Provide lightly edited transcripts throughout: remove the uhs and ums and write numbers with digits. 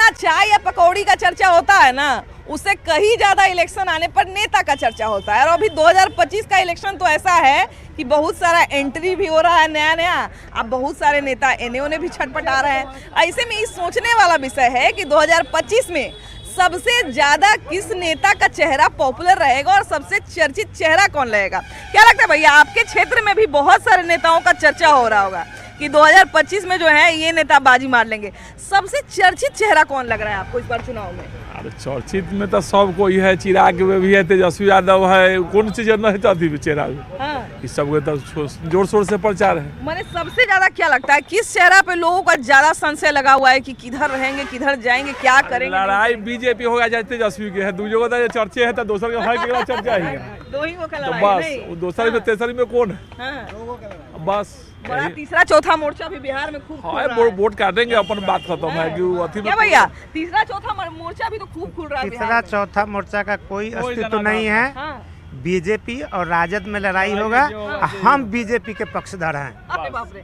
जितना चाय या पकौड़ी का चर्चा होता है ना, उससे कहीं ज्यादा इलेक्शन आने पर नेता का चर्चा होता है। और अभी 2025 का इलेक्शन तो ऐसा है कि बहुत सारा एंट्री भी हो रहा है नया नया। अब बहुत सारे नेता एने ओने भी छटपटा रहे हैं। ऐसे में ये सोचने वाला विषय है कि 2025 में सबसे ज्यादा किस नेता का चेहरा पॉपुलर रहेगा और सबसे चर्चित चेहरा कौन रहेगा। क्या लगता है भैया, आपके क्षेत्र में भी बहुत सारे नेताओं का चर्चा हो रहा होगा कि 2025 में जो है ये नेता बाजी मार लेंगे, सबसे चर्चित चेहरा कौन लग रहा है आपको इस बार चुनाव में? अरे चर्चित में तो सब कोई है, चिराग में भी है, तेजस्वी यादव है, कौन सी जगह है चाहती चिराग। हाँ। इस सब तो जोर शोर से प्रचार है। मैंने सबसे ज्यादा क्या लगता है किस चेहरा पे लोगों का ज्यादा संशय लगा हुआ है कि किधर रहेंगे, किधर जाएंगे, क्या करेंगे? लड़ाई बीजेपी होगा जाए तेजस्वी के है, दूसरों का चर्चे है तो दोसर के भाई के चर्चा ही है। दो ही को तो बस दोसर में तेसरी में कौन है? बस बड़ा तीसरा चौथा मोर्चा भी बिहार में खूब खुल रहा है। वोट काटेंगे, अपन बात खत्म है कि अथी क्या भैया, तीसरा चौथा मोर्चा भी तो खूब खुल रहा है। तीसरा चौथा मोर्चा का कोई अस्तित्व नहीं है। हाँ। बीजेपी और राजद में लड़ाई होगा। हम बीजेपी के पक्षधर हैं। अरे बाप रे,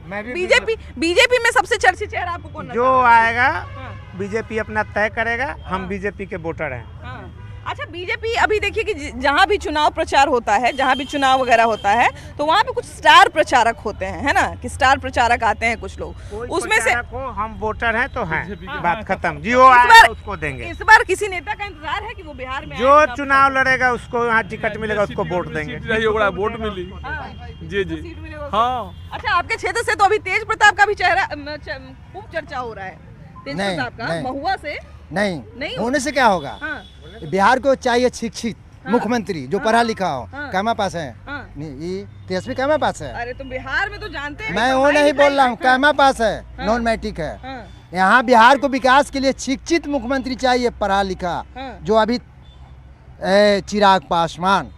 बीजेपी में सबसे चर्चित चेहरा आपको कौन लगता है? जो आएगा हाँ। बीजेपी अपना तय करेगा। हम बीजेपी के वोटर हैं। हाँ। अच्छा, बीजेपी अभी देखिए कि जहाँ भी चुनाव प्रचार होता है, जहाँ भी चुनाव वगैरह होता है, तो वहाँ पे कुछ स्टार प्रचारक होते हैं, है ना, कि स्टार प्रचारक आते हैं कुछ लोग, उसमें से हम वोटर हैं तो हैं। हाँ। बात खत्म। जो आएगा उसको देंगे। इस बार किसी नेता का इंतजार है कि वो बिहार में जो चुनाव लड़ेगा उसको यहाँ टिकट मिलेगा, उसको वोट देंगे। वोट मिली। जी जी सीट मिलेगा? हाँ। अच्छा, आपके क्षेत्र से तो अभी तेज प्रताप का भी चेहरा खूब चर्चा हो रहा है। तेज प्रताप का महुआ से नहीं होने से क्या होगा? हाँ। बिहार को चाहिए शिक्षित मुख्यमंत्री जो पढ़ा लिखा हो। कहमा पास है? हाँ। नहीं, तेजस्वी कहमा पास है? अरे तो बिहार में तो जानते हैं, मैं वो नहीं बोल रहा हूँ, कहमा पास है, नॉन मैट्रिक है। यहाँ बिहार को विकास के लिए शिक्षित मुख्यमंत्री चाहिए, पढ़ा लिखा, जो अभी चिराग पासवान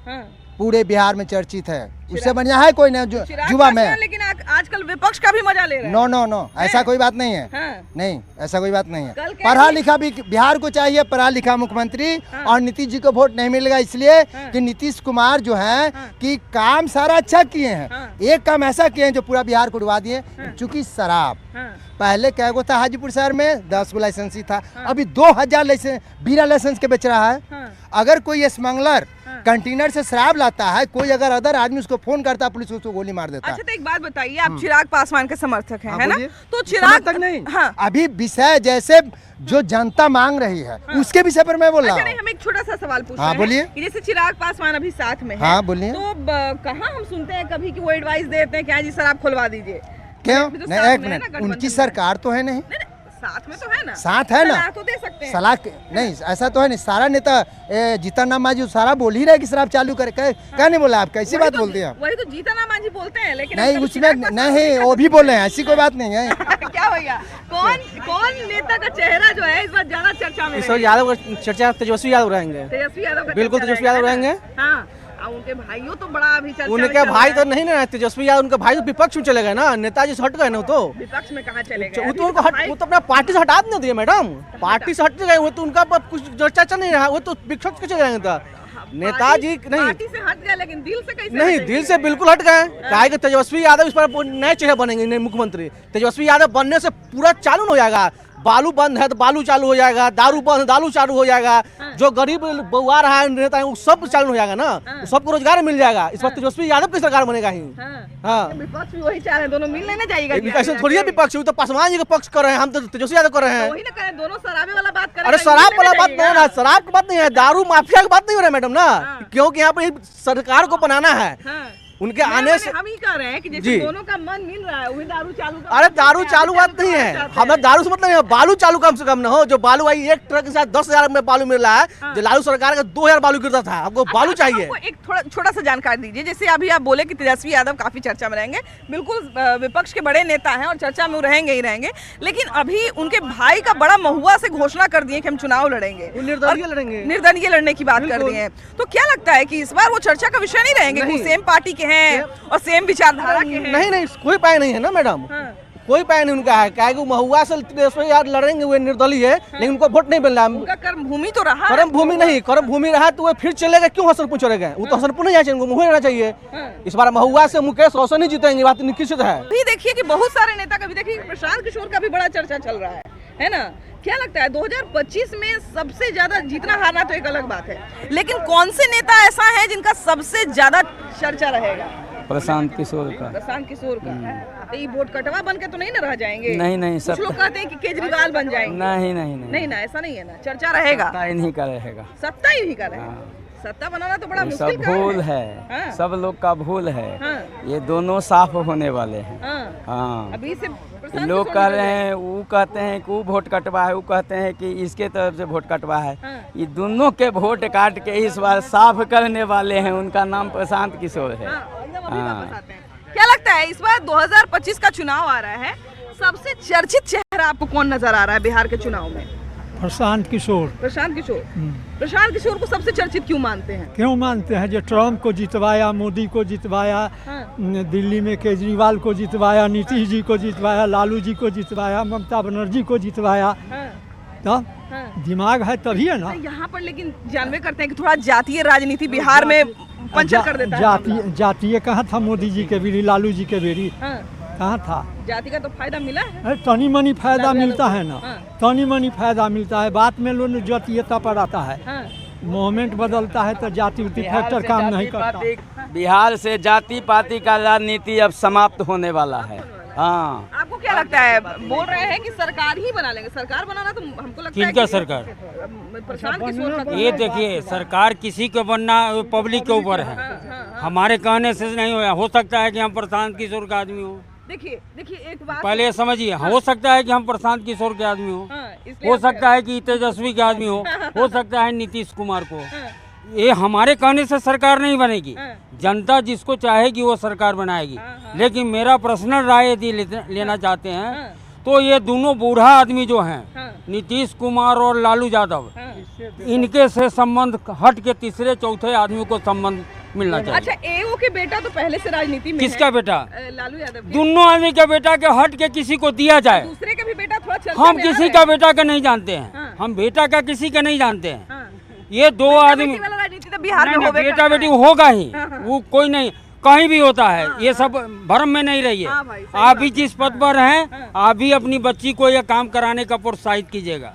पूरे बिहार में चर्चित है। उससे बढ़िया है कोई नहीं जो युवा में। लेकिन आजकल विपक्ष का भी मजा ले रहे हैं। नो ऐसा कोई बात नहीं है। हाँ। नहीं, ऐसा कोई बात नहीं है। पढ़ा लिखा भी बिहार को चाहिए, पढ़ा लिखा मुख्यमंत्री। हाँ। और नीतीश जी को वोट नहीं मिलेगा इसलिए कि नीतीश कुमार जो है कि काम सारा अच्छा किए हैं। एक काम ऐसा किए हैं जो पूरा बिहार को डुबा दिए। चूंकि शराब पहले क्या गो था हाजीपुर शहर में 10 गो लाइसेंस ही था, अभी 2000 लाइसेंस बिना लाइसेंस के बेच रहा है। अगर कोई स्मगलर कंटेनर से शराब लाता है, कोई अगर अदर आदमी उसको फोन करता है, पुलिस उसको गोली मार देता है। अच्छा, तो एक बात बताइए, आप चिराग पासवान के समर्थक हैं, है ना? तो चिराग तक नहीं। हाँ। अभी विषय जैसे जो जनता मांग रही है उसके विषय पर मैं बोल रहा हूँ। हम एक छोटा सा सवाल पूछ हाँ, रहे हैं बोलिए। कि जैसे चिराग पासवान अभी साथ में है। हाँ, बोलिए। तो कहाँ हम सुनते हैं कभी कि वो एडवाइस देते हैं कि हाँ जी सर आप खुलवा दीजिए? क्यों? तो नहीं, एक मिनट, उनकी सरकार तो है नहीं। साथ में तो है ना? साथ है ना, सलाह तो दे सकते हैं। सलाह नहीं, ऐसा तो है नहीं। सारा नेता जीतन राम मांझी सारा बोल ही रहे कि शराब चालू करे। क्या नहीं बोला? आप कैसी बात बोलते हैं? वही तो जीतन राम मांझी बोलते हैं, लेकिन नहीं, उसमें नहीं, वो भी बोले हैं, ऐसी कोई बात नहीं है। क्या भैया, कौन नेता का चेहरा जो है इस बार ज्यादा चर्चा में? यादव का चर्चा तेजस्वी यादव रहेंगे। तेजस्वी यादव का बिल्कुल तेजस्वी यादव रहेंगे। हाँ, उनके भाइयों तो बड़ा अभी चर्चा उनके भाई तो नहीं ना तेजस्वी यादव, उनके भाई तो विपक्ष में चले गए ना, नेताजी से हट गए ना। तो विपक्ष में कहाँ चले गए? वो तो अपना पार्टी से हटा नहीं दिए मैडम, पार्टी से हट गए। वो तो उनका कुछ चर्चा चल नहीं रहा, वो तो विपक्ष के चले गए। नेताजी नहीं, पार्टी से हट गए, लेकिन दिल से कैसे? नहीं, दिल से बिल्कुल हट गए। कहा कि तेजस्वी यादव इस पर नए चेहरे बनेंगे, नए मुख्यमंत्री। तेजस्वी यादव बनने से पूरा चालू हो जाएगा। बालू बंद है तो बालू चालू हो जाएगा, दारू बंद दारू चालू हो जाएगा। जो गरीब बउआ रहा है नेता है वो सब चालू हो जाएगा ना, सबको रोजगार मिल जाएगा। इस पर तेजस्वी यादव की सरकार बनेगा ही। हाँ, विपक्ष भी वही चाह रहे हैं, दोनों मिल लेना चाहिए। ऐसे थोड़ी है विपक्ष, तो पासवान जी का पक्ष कर रहे हैं, हम तो तेजस्वी यादव कर रहे हैं। वही ना करें, दोनों शराबे वाला बात करें। अरे शराब वाला बात नहीं है, शराब की बात नहीं है, दारू माफिया की बात नहीं हो रहा है मैडम ना, क्योंकि यहाँ पे सरकार को बनाना है। उनके आने से हम ही कह रहे हैं कि जैसे दोनों का मन मिल रहा है वही दारू चालू। अरे दारू चालू बात नहीं है, हमें दारू से मतलब नहीं है, बालू चालू कम से कम ना हो। जो बालू आई एक ट्रक के साथ 10,000 में बालू मिल रहा है, जो लालू सरकार का 2,000 बालू गिरता था। हमको बालू चाहिए। एक छोटा सा जानकारी दीजिए, जैसे अभी आप बोले कि तेजस्वी यादव काफी चर्चा में रहेंगे, बिल्कुल विपक्ष के बड़े नेता हैं और चर्चा में रहेंगे ही रहेंगे, लेकिन अभी उनके भाई का बड़ा महुआ से घोषणा कर दिए कि हम चुनाव लड़ेंगे, निर्दलीय लड़ने की बात कर दी है। तो क्या लगता है कि इस बार वो चर्चा का विषय नहीं रहेंगे? सेम पार्टी के हैं और सेम विचारधारा के हैं। नहीं, कोई पाए नहीं है ना मैडम। कोई पाए नहीं उनका है, क्या है महुआ से यार लड़ेंगे, वो निर्दलीय है, लेकिन उनको वोट नहीं मिल रहा। उनका कर्म भूमि तो रहा, कर्म भूमि नहीं, कर्म भूमि रहा तो वो फिर चलेगा क्यों हसनपुर चलेगा? वो तो हसनपुर नहीं जाना चाहिए, उनको रहना चाहिए। इस बार महुआ से मुकेश रोशन ही जीतेंगे, बात निश्चित है। अभी देखिए कि बहुत सारे नेता का भी देखिए, प्रशांत किशोर का भी बड़ा चर्चा चल रहा है ना, क्या लगता है 2025 में सबसे ज्यादा जीतना हारना तो एक अलग बात है, लेकिन कौन से नेता ऐसा है जिनका सबसे ज्यादा चर्चा रहेगा? प्रशांत किशोर का। प्रशांत किशोर का। तो ये वोट कटवा बन के तो नहीं ना रह जाएंगे? नहीं कुछ लोग कहते हैं कि केजरीवाल बन जाएंगे। नहीं ना, ऐसा नहीं है ना, चर्चा रहेगा। सत्ता ही नहीं का रहेगा। सत्ता ही नहीं का रहेगा। सत्ता बनाना तो बड़ा ये मुश्किल सब काम भूल है। है, सब लोग का भूल है। हाँ। ये दोनों साफ होने वाले हैं। हाँ, अभी से प्रशांत लोग किशोर कह ने रहे हैं, वो कहते हैं कि वो वोट कटवा है, वो कहते हैं कि इसके तरफ से वोट कटवा है। ये दोनों के वोट काट के इस बार साफ करने वाले हैं। उनका नाम प्रशांत किशोर है। एकदम अभी वापस आते हैं। क्या लगता है इस बार 2025 का चुनाव आ रहा है, सबसे चर्चित चेहरा आपको कौन नजर आ रहा है बिहार के चुनाव में? प्रशांत किशोर। प्रशांत किशोर। प्रशांत किशोर को सबसे चर्चित क्यों मानते हैं? क्यों मानते हैं? जो ट्रम्प को जितवाया, मोदी को जितवाया, दिल्ली में केजरीवाल को जितवाया, नीतीश जी को जितवाया, लालू जी को जितवाया, ममता बनर्जी को जितवाया। तो दिमाग है तभी है ना। यहाँ पर लेकिन जानवे करते हैं कि थोड़ा जातीय राजनीति बिहार में पंचर कर देता है। जातीय कहाँ था मोदी जी के बेरी, लालू जी के बेरी? कहाँ था? जाति का तो फायदा मिला है। तनी मनी फायदा मिलता है ना, तनी मनी फायदा मिलता है। बात में लोग जातीयता पर आता है। मोमेंट बदलता है तो जाति फैक्टर काम नहीं करता। बिहार से जाति पाति का राजनीति अब समाप्त होने वाला है। हाँ, आपको क्या लगता है? बोल रहे हैं कि सरकार ही बना लेंगे। सरकार बनाना तो हमको लगता है किनका सरकार? प्रशांत किशोर का। ये देखिए, सरकार किसी को बनना पब्लिक के ऊपर है। हमारे कहने से नहीं हो सकता है कि हम प्रशांत किशोर का आदमी हो। देखिए एक बात पहले समझिए, हो सकता है कि हम प्रशांत किशोर के आदमी हो सकता है कि तेजस्वी के आदमी हो सकता है नीतीश कुमार को। ये हमारे कहने से सरकार नहीं बनेगी। जनता जिसको चाहेगी वो सरकार बनाएगी। लेकिन मेरा पर्सनल राय यदि लेना चाहते हैं तो ये दोनों बूढ़ा आदमी जो हैं, नीतीश कुमार और लालू यादव, इनके से संबंध हट के तीसरे चौथे आदमी को संबंध मिलना चाहिए। अच्छा, एओ के बेटा तो पहले से राजनीति में किसका बेटा? लालू यादव। दोनों आदमी के बेटा के हट के किसी को दिया जाए। दूसरे का भी बेटा थोड़ा चलते हम किसी का बेटा का नहीं जानते हैं। हम बेटा का किसी का नहीं जानते हैं। ये दो आदमी राजनीति तो बिहार में होगा। बेटा बेटी होगा ही, वो कोई नहीं, कहीं भी होता है। ये सब भ्रम में नहीं रहिए। आप भी जिस पद पर हैं, आप भी अपनी बच्ची को ये काम कराने का प्रोत्साहित कीजिएगा।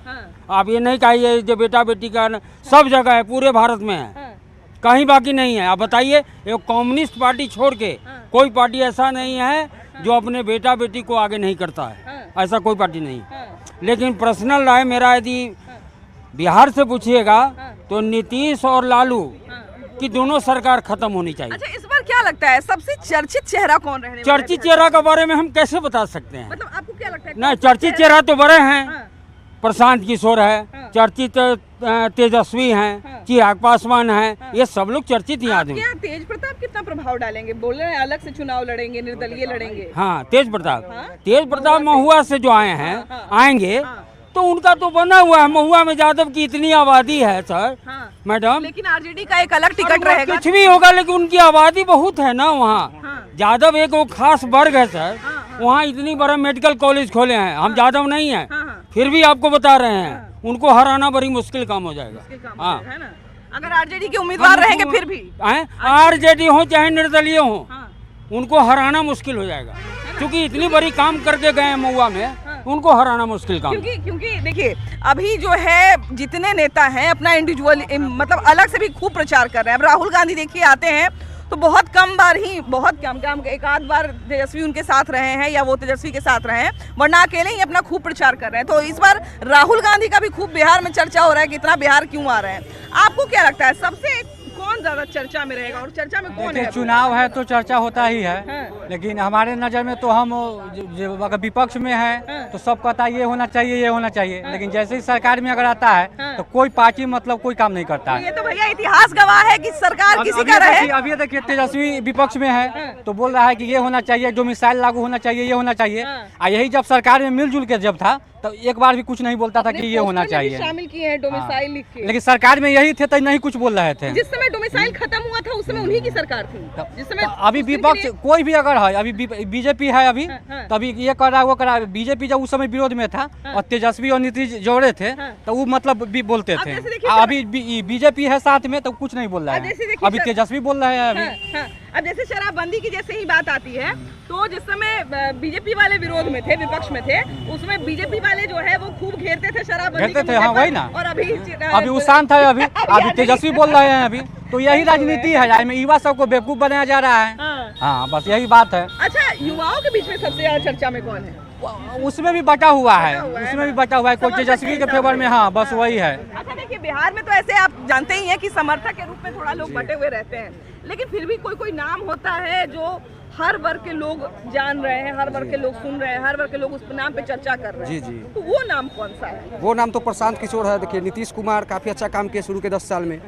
आप ये नहीं कहिए जो बेटा बेटी का सब जगह है, पूरे भारत में है, कहीं बाकी नहीं है। आप बताइए, ये कम्युनिस्ट पार्टी छोड़ के कोई पार्टी ऐसा नहीं है जो अपने बेटा बेटी को आगे नहीं करता है। ऐसा कोई पार्टी नहीं। लेकिन पर्सनल राय मेरा यदि बिहार से पूछिएगा तो नीतीश और लालू की दोनों सरकार खत्म होनी चाहिए। अच्छा, इस बार क्या लगता है सबसे चर्चित चेहरा कौन रहने वाला है? चर्चित चेहरा के बारे में हम कैसे बता सकते हैं? मतलब आपको क्या लगता है? नहीं, चर्चित चेहरा तो बड़े हैं। प्रशांत किशोर है, चर्चित तेजस्वी हैं, चिराग पासवान हैं, ये सब लोग चर्चित ही आदमी। क्या तेज प्रताप कितना प्रभाव डालेंगे? बोल रहे हैं अलग से चुनाव लड़ेंगे, निर्दलीय लड़ेंगे। हाँ, तेज प्रताप महुआ से जो आए हैं, आएंगे तो उनका तो बना हुआ है। महुआ में यादव की इतनी आबादी है सर, मैडम। लेकिन आरजेडी का एक अलग टिकट रहेगा। कुछ भी होगा, लेकिन उनकी आबादी बहुत है ना वहाँ। यादव एक वो खास वर्ग है सर। वहाँ इतनी बड़ा मेडिकल कॉलेज खोले हैं। हम यादव नहीं है, फिर भी आपको बता रहे हैं, उनको हराना बड़ी मुश्किल काम हो जाएगा। हाँ, अगर आरजेडी के उम्मीदवार रहेंगे फिर भी, आरजेडी हो चाहे निर्दलीय हो, उनको हराना मुश्किल हो जाएगा। क्योंकि इतनी बड़ी काम करके गए हैं महुआ में, उनको हराना मुश्किल काम। क्योंकि देखिए, अभी जो है जितने नेता हैं अपना इंडिविजुअल मतलब अलग से भी खूब प्रचार कर रहे हैं। अब राहुल गांधी देखिए आते हैं तो बहुत कम एक आध बार तेजस्वी उनके साथ रहे हैं या वो तेजस्वी के साथ रहे हैं, वरना अकेले ही अपना खूब प्रचार कर रहे हैं। तो इस बार राहुल गांधी का भी खूब बिहार में चर्चा हो रहा है कि इतना बिहार क्यों आ रहे हैं। आपको क्या लगता है सबसे कौन ज्यादा चर्चा में रहेगा और चर्चा में कौन है? चुनाव है तो चर्चा होता ही है। लेकिन हमारे नज़र में तो हम अगर विपक्ष में है तो सब कहता है ये होना चाहिए, ये होना चाहिए। लेकिन जैसे ही सरकार में अगर आता है तो कोई पार्टी मतलब कोई काम नहीं करता है। ये तो भैया इतिहास गवाह है कि सरकार किसी का रहे। अभी देखिए, तेजस्वी विपक्ष में है तो बोल रहा है कि ये होना चाहिए, डोमिसाइल लागू होना चाहिए, ये होना चाहिए। यही जब सरकार में मिलजुल के जब था तो एक बार भी कुछ नहीं बोलता था कि ये होना चाहिए। शामिल किए हैं डोमिसाइल लिख के। लेकिन सरकार में यही थे तो नहीं कुछ बोल रहे थे। जिस समय डोमिसाइल खत्म हुआ था उस समय उन्हीं की सरकार थी। जिस समय अभी विपक्ष कोई भी अगर है, अभी बीजेपी है अभी, तभी ये कर रहा है वो कर रहा है। बीजेपी जब उस समय विरोध में था और तेजस्वी और नीतीश जोड़े थे तो वो मतलब भी बोलते थे। अभी बीजेपी है साथ में तो कुछ नहीं बोल रहा है। अभी तेजस्वी बोल रहे हैं अभी। अब जैसे शराबबंदी की जैसे ही बात आती है तो जिस समय बीजेपी वाले विरोध में थे, विपक्ष में थे, उसमें बीजेपी वाले जो है वो खूब घेरते थे शराबबंदी घेरते थे, हाँ वही ना। और अभी वो शांत है, अभी तेजस्वी बोल रहे हैं अभी, तो यही राजनीति है, इसमें युवा सबको बेवकूफ बनाया जा रहा है। हाँ बस यही बात है। अच्छा, युवाओं के बीच में सबसे ज्यादा चर्चा में कौन है? उसमें भी बटा हुआ है, उसमें भी बटा हुआ है, कोई तेजस्वी के फेवर में, हाँ बस वही है। अच्छा देखिए, बिहार में तो ऐसे आप जानते ही हैं कि समर्थक के रूप में थोड़ा लोग बटे हुए रहते हैं, लेकिन फिर भी कोई कोई नाम होता है जो हर वर्ग के लोग जान रहे हैं, हर वर्ग के लोग सुन रहे हैं, हर वर्ग के लोग उस नाम पे चर्चा कर रहे हैं। जी जी। तो वो नाम कौन सा है? वो नाम तो प्रशांत किशोर है। देखिए नीतीश कुमार काफी अच्छा काम किए शुरू के 10 साल में,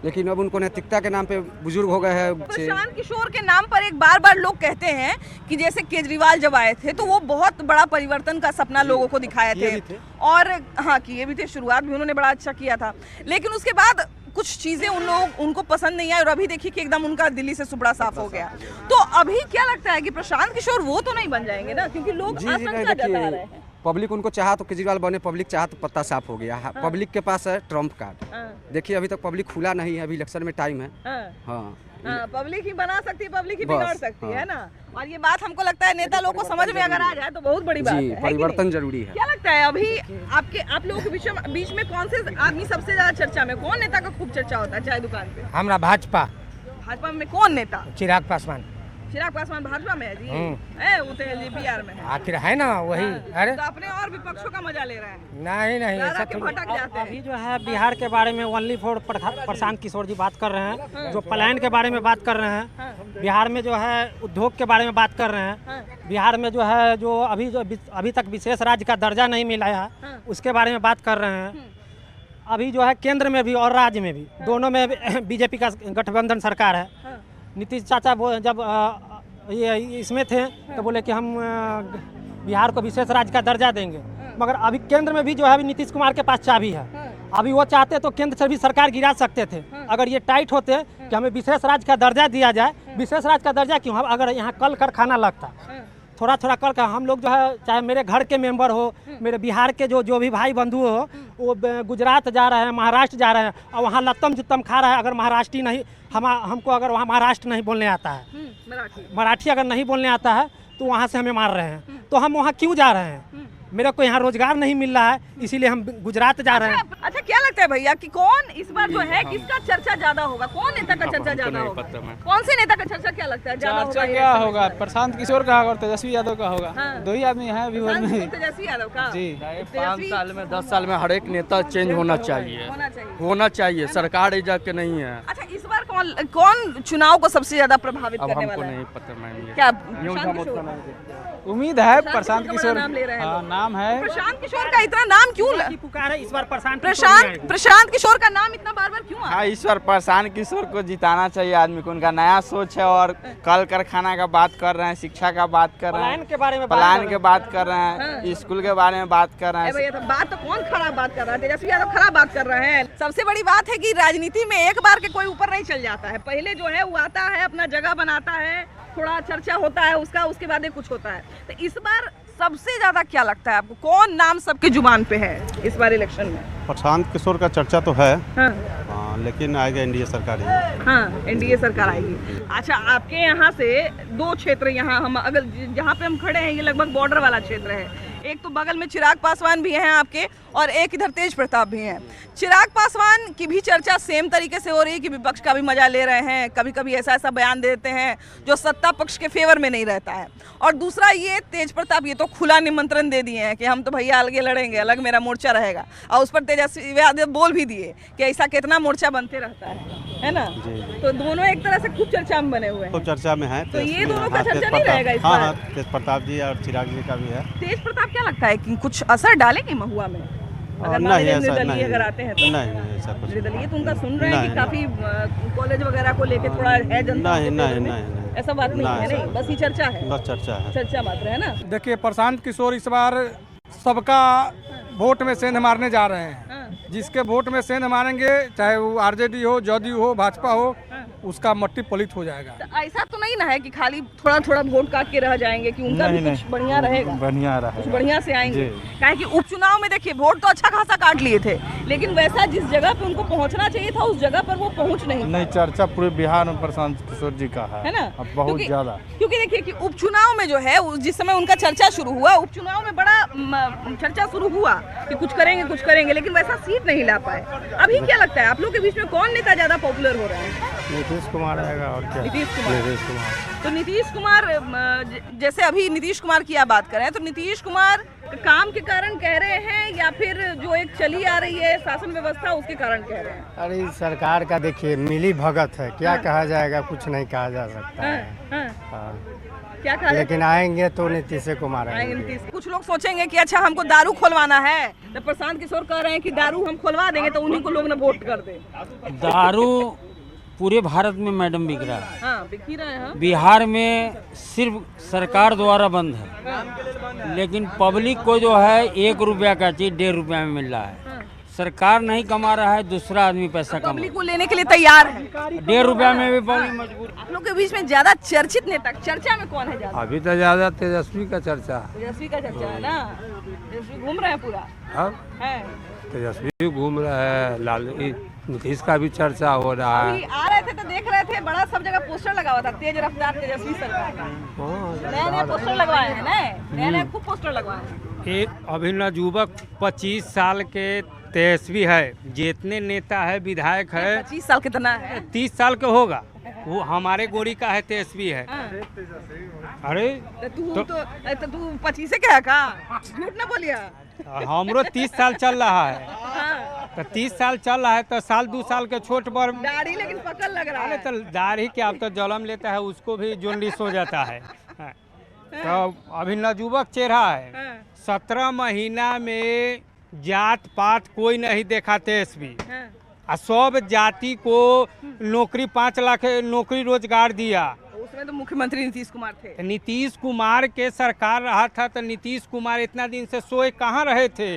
लेकिन अब उनको नैतिकता के नाम पे बुजुर्ग हो गए हैं। प्रशांत किशोर के नाम पर एक बार बार लोग कहते हैं कि जैसे केजरीवाल जब आए थे तो वो बहुत बड़ा परिवर्तन का सपना लोगों को दिखाए थे, और हाँ किए भी थे, शुरुआत भी उन्होंने बड़ा अच्छा किया था, लेकिन उसके बाद कुछ चीजें उनको पसंद नहीं आई और अभी देखिए कि एकदम उनका दिल्ली से सुपड़ा साफ हो गया। तो अभी क्या लगता है कि प्रशांत किशोर वो तो नहीं बन जाएंगे ना, क्योंकि लोग आशंका जता रहे हैं। पब्लिक उनको चाहा तो केजरीवाल बने, पब्लिक चाहा तो पत्ता साफ हो गया। पब्लिक के पास है ट्रम्प कार्ड। देखिए अभी तक पब्लिक खुला नहीं है, अभी इलेक्शन में टाइम है। हाँ, पब्लिक ही बना सकती है, पब्लिक ही बिगाड़ सकती है ना। और ये बात हमको लगता है नेता लोगों को समझ में अगर आ जाए तो बहुत बड़ी बात है। परिवर्तन जरूरी है। क्या लगता है अभी आप लोगों के बीच में कौन से आदमी सबसे ज्यादा चर्चा में, कौन नेता का खूब चर्चा होता है चाय दुकान पे? हमारा भाजपा में कौन नेता? चिराग पासवान। चिराग पासवान भाजपा में है जी? वो तो बिहार में है। आखिर है ना वही। अरे तो अपने और विपक्षों का मजा ले रहे हैं। नहीं दादा के भटक जाते हैं। अभी जो है बिहार के बारे में ओनली फॉर प्रशांत किशोर जी बात कर रहे हैं, जो पलायन के बारे में बात कर रहे हैं, बिहार में जो है उद्योग के बारे में बात कर रहे हैं, बिहार में जो है जो अभी तक विशेष राज्य का दर्जा नहीं मिला है उसके बारे में बात कर रहे हैं। अभी जो है केंद्र में भी और राज्य में भी दोनों में बीजेपी का गठबंधन सरकार है। नीतीश चाचा जब ये इसमें थे तो बोले कि हम बिहार को विशेष राज्य का दर्जा देंगे, मगर अभी केंद्र में भी जो है अभी नीतीश कुमार के पास चाबी है। अभी वो चाहते तो केंद्र से भी सरकार गिरा सकते थे अगर ये टाइट होते कि हमें विशेष राज्य का दर्जा दिया जाए। विशेष राज्य का दर्जा क्यों? अगर यहाँ कल कारखाना लगता, थोड़ा थोड़ा कल का हम लोग जो है, चाहे मेरे घर के मेंबर हो, मेरे बिहार के जो भी भाई बंधु हो, वो गुजरात जा रहे हैं, महाराष्ट्र जा रहे हैं, और वहाँ लत्तम जुत्तम खा रहा है। अगर महाराष्ट्री नहीं हमको अगर वहाँ महाराष्ट्र नहीं बोलने आता है, मराठी अगर नहीं बोलने आता है तो वहाँ से हमें मार रहे हैं। तो हम वहाँ क्यों जा रहे हैं? मेरे को यहाँ रोजगार नहीं मिल रहा है, इसीलिए हम गुजरात जा रहे हैं। अच्छा क्या लगता है भैया कि कौन इस बार जो है किसका चर्चा ज्यादा होगा? कौन नेता का चर्चा ज्यादा होगा? कौन से नेता का चर्चा क्या लगता है ज्यादा होगा? क्या होगा? प्रशांत किशोर का होगा और तेजस्वी यादव का होगा। दो ही आदमी हैं अभी भर में। तेजस्वी यादव का जी। 5 साल में 10 साल में हर एक नेता चेंज होना चाहिए, सरकार ऐसा के नहीं है। अच्छा इस बार कौन चुनाव को सबसे ज्यादा प्रभावित करने वाला है? नहीं पता मैम, क्या उम्मीद है प्रशांत किशोर नाम ले रहे हैं लोग। नाम है। प्रशांत किशोर का इतना नाम क्यों पुकार है इस बार? प्रशांत किशोर का नाम इतना बार बार क्यों? हाँ, इस बार प्रशांत किशोर को जिताना चाहिए आदमी को। उनका नया सोच है और कल कारखाना का बात कर रहे हैं, शिक्षा का बात कर रहे हैं, पलायन के बारे में बात कर रहे हैं, स्कूल के बारे में बात कर रहे हैं। बात तो कौन खराब बात कर रहा है? तेजस्वी यादव खराब बात कर रहे हैं। सबसे बड़ी बात है कि राजनीति में एक बार के कोई ऊपर नहीं चल जाता है। पहले जो है वो आता है, अपना जगह बनाता है, थोड़ा चर्चा होता है उसका, उसके बाद कुछ होता है। तो इस बार सबसे ज्यादा क्या लगता है आपको, कौन नाम सबके जुबान पे है इस बार इलेक्शन में? प्रशांत किशोर का चर्चा तो है। हाँ। लेकिन आएगा एनडीए सरकार ही। हाँ, एनडीए सरकार आएगी। अच्छा आपके यहाँ से 2 क्षेत्र, यहाँ हम अगर जहाँ पे हम खड़े हैं ये लगभग बॉर्डर वाला क्षेत्र है। एक तो बगल में चिराग पासवान भी हैं आपके और एक इधर तेज प्रताप भी हैं। चिराग पासवान की भी चर्चा सेम तरीके से हो रही है कि विपक्ष का भी मजा ले रहे हैं, कभी कभी ऐसा बयान देते हैं जो सत्ता पक्ष के फेवर में नहीं रहता है। और दूसरा ये तेज प्रताप ये तो खुला निमंत्रण दे दिए हैं कि हम तो भैया अलग लड़ेंगे, अलग मेरा मोर्चा रहेगा, और उस पर तेजस्वी यादव बोल भी दिए कि ऐसा कितना मोर्चा बनते रहता है ना। तो दोनों एक तरह से खूब चर्चा में बने हुए हैं। खूब चर्चा में है। तो ये दोनों का चर्चा नहीं रहेगा इस बार? तेज प्रताप जी और चिराग जी का भी है। तेज प्रताप क्या लगता है कि कुछ असर डालेंगे महुआ में? अगर निर्दलीय अगर आते हैं तो नहीं ऐसा कुछ निर्दलीय तो उनका सुन रहे हैं कि काफी कॉलेज वगैरह को लेके थोड़ा है जनता। नहीं ऐसा बात नहीं है। नहीं बस ये चर्चा है, बस चर्चा है, चर्चा मात्र है ना। देखिए प्रशांत किशोर इस बार सबका वोट में सेंध मारने जा रहे हैं। जिसके वोट में सेंध मारेंगे, चाहे वो आरजेडी हो, जदयू हो, भाजपा हो, उसका मट्टी पलित हो जाएगा। ऐसा तो नहीं ना है कि खाली थोड़ा थोड़ा वोट काट के रह जाएंगे, कि उनका भी कुछ बढ़िया रहेगा, बढ़िया रहा कुछ बढ़िया से आएंगे। क्या कि उपचुनाव में देखिए वोट तो अच्छा खासा काट लिए थे, लेकिन वैसा जिस जगह पे उनको पहुंचना चाहिए था उस जगह पर वो पहुंच नहीं। चर्चा पूरे बिहार में प्रशांत किशोर जी का है ना, बहुत ज्यादा। क्योंकि देखिए कि उपचुनाव में जो है जिस समय उनका चर्चा शुरू हुआ, उपचुनाव में बड़ा चर्चा शुरू हुआ कि कुछ करेंगे, लेकिन वैसा सीट नहीं ला पाए। अभी क्या लगता है आप लोग के बीच में कौन नेता ज्यादा पॉपुलर हो रहा है? नीतीश कुमार आएगा और क्या? नीतीश कुमार। तो नीतीश कुमार, जैसे अभी नीतीश कुमार की आप बात करें तो नीतीश कुमार काम के कारण कह रहे हैं या फिर जो एक चली आ रही है शासन व्यवस्था उसके कारण कह रहे हैं? अरे सरकार का देखिए मिली भगत है, क्या कहा जाएगा, कुछ नहीं कहा जा सकता है। क्या कहा, लेकिन आएंगे तो नीतीश कुमार आएंगे। कुछ लोग सोचेंगे कि अच्छा हमको दारू खोलवाना है, तो प्रशांत किशोर कह रहे हैं कि दारू हम खोलवा देंगे तो उन्हीं को लोग न वोट कर दे। दारू पूरे भारत में मैडम बिक रहा है। हाँ, बिक ही रहा है। हाँ। बिहार में सिर्फ सरकार द्वारा बंद है, लेकिन पब्लिक को जो है 1 रुपया का चीज 1.5 रुपया में मिल रहा है। सरकार नहीं कमा रहा है, दूसरा आदमी पैसा कमा, पब्लिक को लेने के लिए तैयार है। 1.5 रुपया में भी पब्लिक मजबूर। आप लोग के बीच में ज्यादा चर्चित नेता चर्चा में कौन है ज्यादा? अभी तो ज्यादा तेजस्वी का चर्चा। तेजस्वी का चर्चा है ना, तेजस्वी घूम रहे हैं पूरा है। तेजस्वी घूम रहा है, लालू नीतीश का भी चर्चा हो रहा है। आ रहे थे तो देख रहे थे बड़ा सब जगह पोस्टर लगा हुआ था, तेज रफ्तार तेजस्वी सरकार का। नए पोस्टर लगवाए हैं, नए खूब पोस्टर लगवाए हैं। एक अभिनव युवक 25 साल के तेजस्वी है, जितने नेता है विधायक है 25 साल कितना है? 30 साल का होगा, वो हमारे गोरी का है, तेजस्वी है। अरे तू 25 से क्या का झूठ ना बोलिया। हमरो 30 साल चल रहा है, तो 30 साल चल रहा है तो साल 2 साल के छोट पर दाढ़ी लेकिन पकड़ लग रहा है। तो दाढ़ी के अब तो जलम लेता है, उसको भी जोंडिस हो जाता है। तो अभी नवयुवक चेहरा है, 17 महीना में जात पात कोई नहीं देखा तेजस्वी, सब जाति को नौकरी 5 लाख नौकरी रोजगार दिया। उसमें तो मुख्यमंत्री नीतीश कुमार थे। नीतीश कुमार के सरकार रहा था तो नीतीश कुमार इतना दिन से सोए कहाँ रहे थे?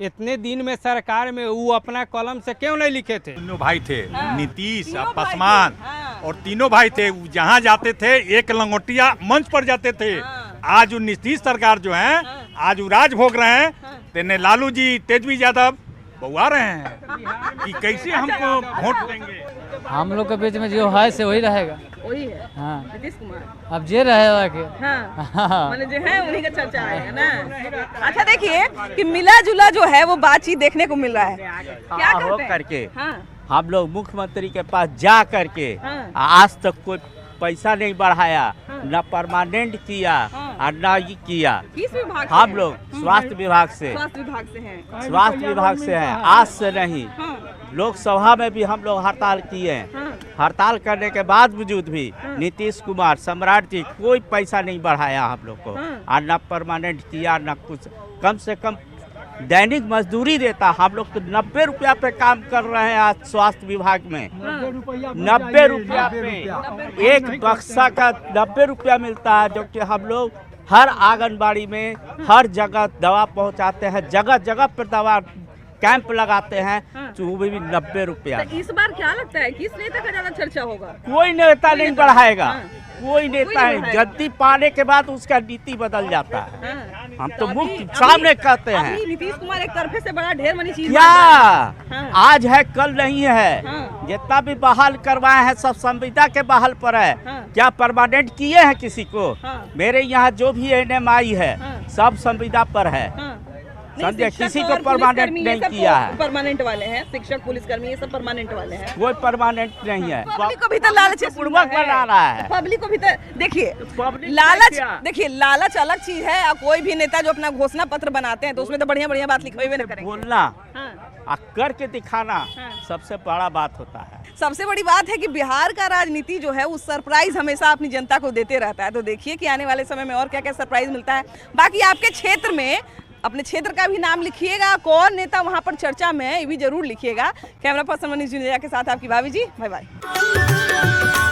इतने दिन में सरकार में वो अपना कलम से क्यों नहीं लिखे थे? तीनों भाई थे, नीतीश पासवान, और तीनों भाई थे, जहाँ जाते थे एक लंगोटिया मंच पर जाते थे। आज नीतीश सरकार जो है आज वो राज भोग रहे हैं, तेने लालू जी तेजस्वी यादव बउआ रहे हैं कि कैसे हमको वोट देंगे। हम लोग के बीच में जो है से वही रहेगा, वही है। हाँ, नीतीश कुमार अब जे रहेगा के माने जो है उन्हीं का चर्चा आएगा ना। अच्छा देखिए कि मिला जुला जो है वो बातचीत देखने को मिल रहा है। क्या कहते हैं? करके हम लोग मुख्यमंत्री के पास जा करके आज तक कोई पैसा नहीं बढ़ाया, न परमानेंट किया और न ये किया। किस विभाग से? हम लोग स्वास्थ्य विभाग से, स्वास्थ्य विभाग से हैं, आज से नहीं। लोकसभा में भी हम लोग हड़ताल किए हैं, हड़ताल करने के बावजूद भी नीतीश कुमार सम्राट जी कोई पैसा नहीं बढ़ाया हम लोग को, और न परमानेंट किया न कुछ। कम से कम दैनिक मजदूरी देता, हम लोग तो 90 रुपया पे काम कर रहे हैं आज स्वास्थ्य विभाग में। 90 रुपया पे एक बक्सा का 90 रुपया मिलता है, जो कि हम लोग हर आंगनबाड़ी में हर जगह दवा पहुंचाते हैं, जगह जगह पर दवा कैंप लगाते हैं, तो वो भी 90 रुपया। तो इस बार क्या लगता है किस नेता का ज्यादा चर्चा होगा? कोई नेता नहीं बढ़ाएगा, कोई नेता है गद्दी पाने के बाद उसका नीति बदल जाता है। हम तो मुख्य सामने कहते हैं नीतीश कुमार एक तरफे से बड़ा ढेर मनी चीज क्या आज है कल नहीं है। जितना भी बहाल करवाए हैं सब संविदा के बहाल पर है, क्या परमानेंट किए हैं किसी को? मेरे यहाँ जो भी NMI है सब संविदा पर है, समझे, किसी को परमानेंट नहीं किया है। परमानेंट वाले हैं, शिक्षक पुलिसकर्मी ये सब परमानेंट वाले हैं, कोई परमानेंट नहीं है। पब्लिक को भी तो लालच बना रहा है, पब्लिक को भी तो देखिए लालच, देखिए लालच अलग चीज है। और कोई भी नेता जो अपना घोषणा पत्र बनाते हैं तो उसमें तो बढ़िया बढ़िया बात लिखे हुए करेंगे। बोलना करके दिखाना सबसे बड़ा बात होता है। सबसे बड़ी बात है कि बिहार का राजनीति जो है वो सरप्राइज हमेशा अपनी जनता को देते रहता है। तो देखिए कि आने वाले समय में और क्या क्या सरप्राइज मिलता है। बाकी आपके क्षेत्र में अपने क्षेत्र का भी नाम लिखिएगा, कौन नेता वहां पर चर्चा में है ये भी जरूर लिखिएगा। कैमरा पर्सन मनीष जुनेजा के साथ आपकी भाभी जी, बाय बाय।